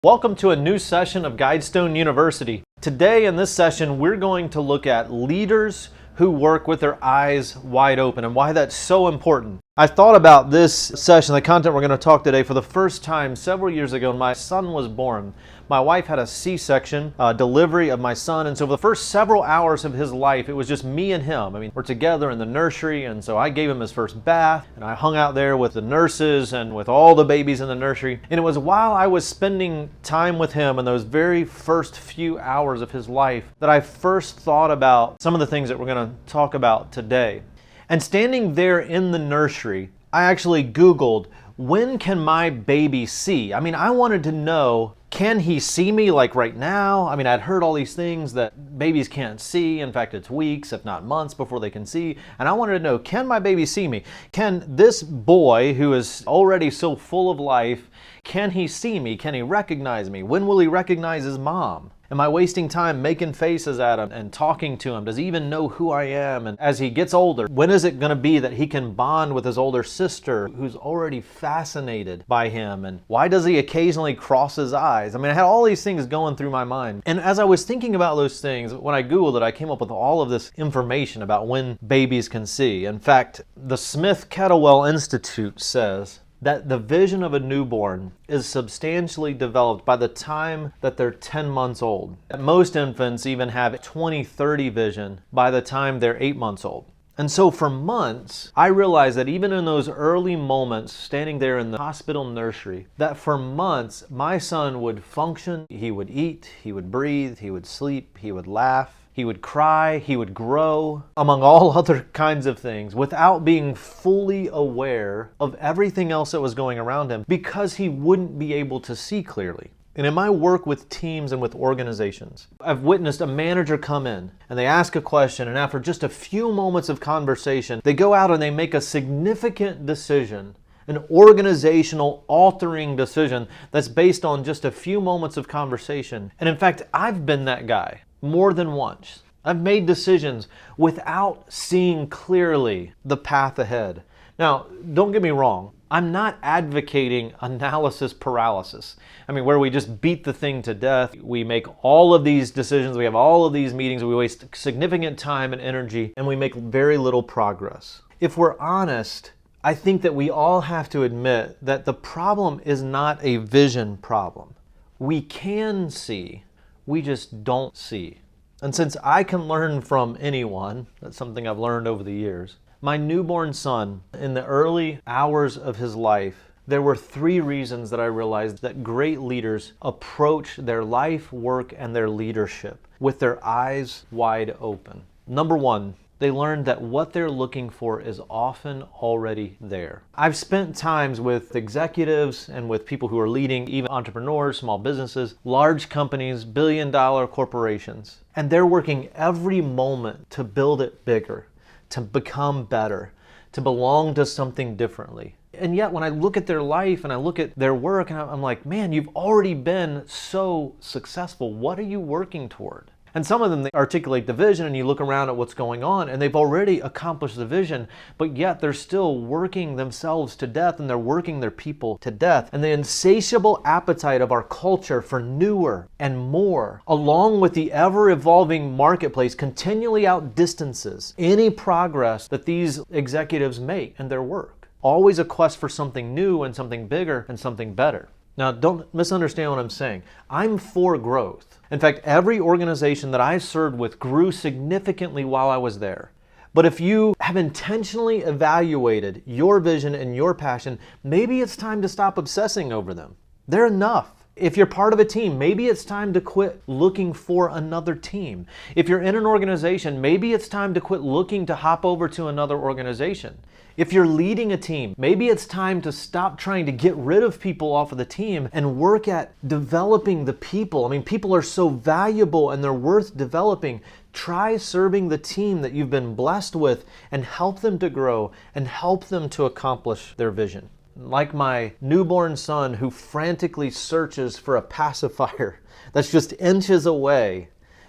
Welcome to a new session of Guidestone University. Today in this session, we're going to look at leaders who work with their eyes wide open and why that's so important. I thought about this session, the content we're going to talk today, for the first time several years ago when my son was born. My wife had a C-section delivery of my son, and so for the first several hours of his life, it was just me and him. I mean, we're together in the nursery, and so I gave him his first bath, and I hung out there with the nurses and with all the babies in the nursery. And it was while I was spending time with him in those very first few hours of his life that I first thought about some of the things that we're going to talk about today. And standing there in the nursery, I actually Googled, when can my baby see? I mean, I wanted to know, can he see me like right now? I mean, I'd heard all these things that babies can't see. In fact, it's weeks, if not months, before they can see. And I wanted to know, can my baby see me? Can this boy who is already so full of life, can he see me? Can he recognize me? When will he recognize his mom? Am I wasting time making faces at him and talking to him? Does he even know who I am? And as he gets older, when is it going to be that he can bond with his older sister who's already fascinated by him? And why does he occasionally cross his eyes? I mean, I had all these things going through my mind. And as I was thinking about those things, when I Googled it, I came up with all of this information about when babies can see. In fact, the Smith-Kettlewell Institute says that the vision of a newborn is substantially developed by the time that they're 10 months old. Most infants even have 20/30 vision by the time they're 8 months old. And so for months, I realized that even in those early moments, standing there in the hospital nursery, that for months, my son would function, he would eat, he would breathe, he would sleep, he would laugh, he would cry, he would grow, among all other kinds of things, without being fully aware of everything else that was going around him, because he wouldn't be able to see clearly. And in my work with teams and with organizations, I've witnessed a manager come in and they ask a question, and after just a few moments of conversation, they go out and they make a significant decision, an organizational altering decision that's based on just a few moments of conversation. And in fact, I've been that guy more than once. I've made decisions without seeing clearly the path ahead. Now, don't get me wrong. I'm not advocating analysis paralysis. I mean, where we just beat the thing to death. We make all of these decisions. We have all of these meetings. We waste significant time and energy, and we make very little progress. If we're honest, I think that we all have to admit that the problem is not a vision problem. We can see. We just don't see. And since I can learn from anyone, that's something I've learned over the years, my newborn son, in the early hours of his life, there were 3 reasons that I realized that great leaders approach their life, work, and their leadership with their eyes wide open. Number 1, they learned that what they're looking for is often already there. I've spent times with executives and with people who are leading, even entrepreneurs, small businesses, large companies, billion-dollar corporations, and they're working every moment to build it bigger, to become better, to belong to something differently. And yet when I look at their life and I look at their work, and I'm like, man, you've already been so successful. What are you working toward? And some of them, they articulate the vision, and you look around at what's going on, and they've already accomplished the vision, but yet they're still working themselves to death, and they're working their people to death. And the insatiable appetite of our culture for newer and more, along with the ever-evolving marketplace, continually outdistances any progress that these executives make in their work. Always a quest for something new and something bigger and something better. Now, don't misunderstand what I'm saying. I'm for growth. In fact, every organization that I served with grew significantly while I was there. But if you have intentionally evaluated your vision and your passion, maybe it's time to stop obsessing over them. They're enough. If you're part of a team, maybe it's time to quit looking for another team. If you're in an organization, maybe it's time to quit looking to hop over to another organization. If you're leading a team, maybe it's time to stop trying to get rid of people off of the team and work at developing the people. I mean, people are so valuable and they're worth developing. Try serving the team that you've been blessed with and help them to grow and help them to accomplish their vision. Like my newborn son who frantically searches for a pacifier that's just inches away,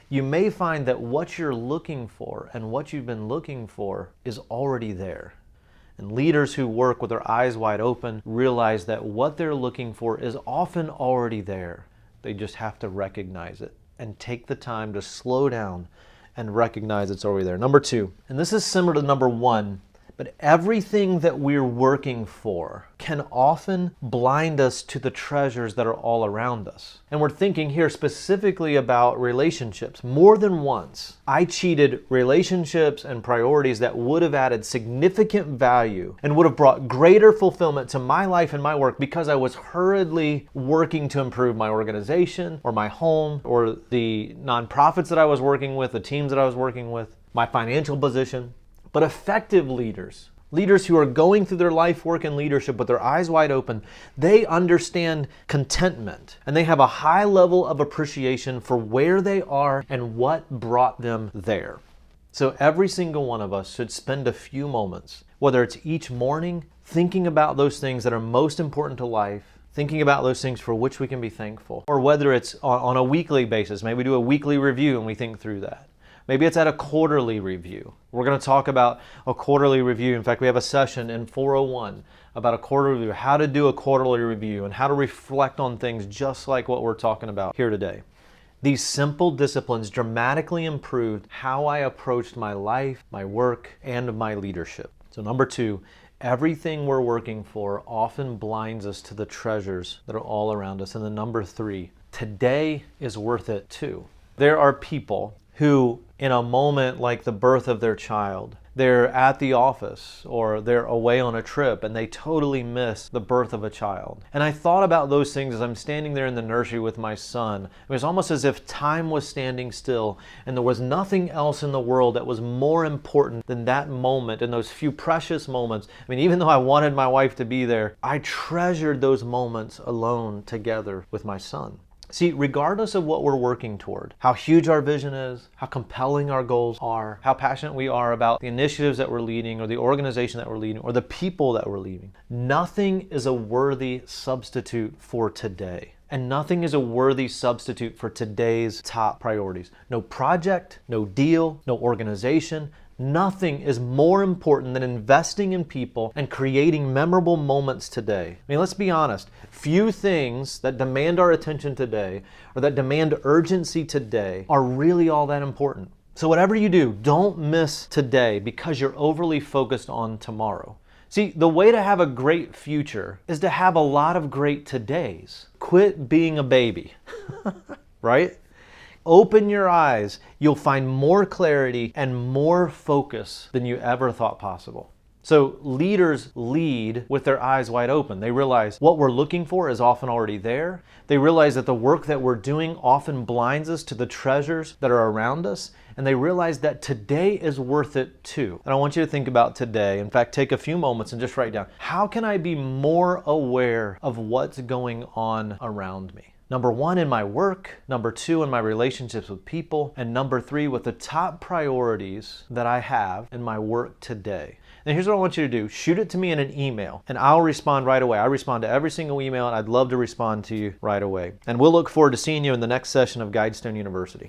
you may find that what you're looking for and what you've been looking for is already there. And leaders who work with their eyes wide open realize that what they're looking for is often already there. They just have to recognize it and take the time to slow down and recognize it's already there. Number 2, and this is similar to number 1, but everything that we're working for can often blind us to the treasures that are all around us. And we're thinking here specifically about relationships. More than once, I cheated relationships and priorities that would have added significant value and would have brought greater fulfillment to my life and my work because I was hurriedly working to improve my organization or my home or the nonprofits that I was working with, the teams that I was working with, my financial position. But effective leaders who are going through their life work and leadership with their eyes wide open, they understand contentment and they have a high level of appreciation for where they are and what brought them there. So every single one of us should spend a few moments, whether it's each morning, thinking about those things that are most important to life, thinking about those things for which we can be thankful, or whether it's on a weekly basis, maybe do a weekly review and we think through that. Maybe it's at a quarterly review. We're going to talk about a quarterly review. In fact, we have a session in 401 about a quarterly review, how to do a quarterly review and how to reflect on things just like what we're talking about here today. These simple disciplines dramatically improved how I approached my life, my work, and my leadership. So number 2, everything we're working for often blinds us to the treasures that are all around us. And then number 3, today is worth it too. There are people who, in a moment like the birth of their child, they're at the office or they're away on a trip and they totally miss the birth of a child. And I thought about those things as I'm standing there in the nursery with my son. It was almost as if time was standing still and there was nothing else in the world that was more important than that moment and those few precious moments. I mean, even though I wanted my wife to be there, I treasured those moments alone together with my son. See, regardless of what we're working toward, how huge our vision is, how compelling our goals are, how passionate we are about the initiatives that we're leading or the organization that we're leading or the people that we're leading, nothing is a worthy substitute for today. And nothing is a worthy substitute for today's top priorities. No project, no deal, no organization. Nothing is more important than investing in people and creating memorable moments today. I mean, let's be honest. Few things that demand our attention today or that demand urgency today are really all that important. So whatever you do, don't miss today because you're overly focused on tomorrow. See, the way to have a great future is to have a lot of great todays. Quit being a baby, right? Open your eyes. You'll find more clarity and more focus than you ever thought possible. So leaders lead with their eyes wide open. They realize what we're looking for is often already there. They realize that the work that we're doing often blinds us to the treasures that are around us. And they realize that today is worth it too. And I want you to think about today. In fact, take a few moments and just write down, how can I be more aware of what's going on around me? Number 1, in my work. Number 2, in my relationships with people. And number 3, with the top priorities that I have in my work today. And here's what I want you to do. Shoot it to me in an email and I'll respond right away. I respond to every single email and I'd love to respond to you right away. And we'll look forward to seeing you in the next session of Guidestone University.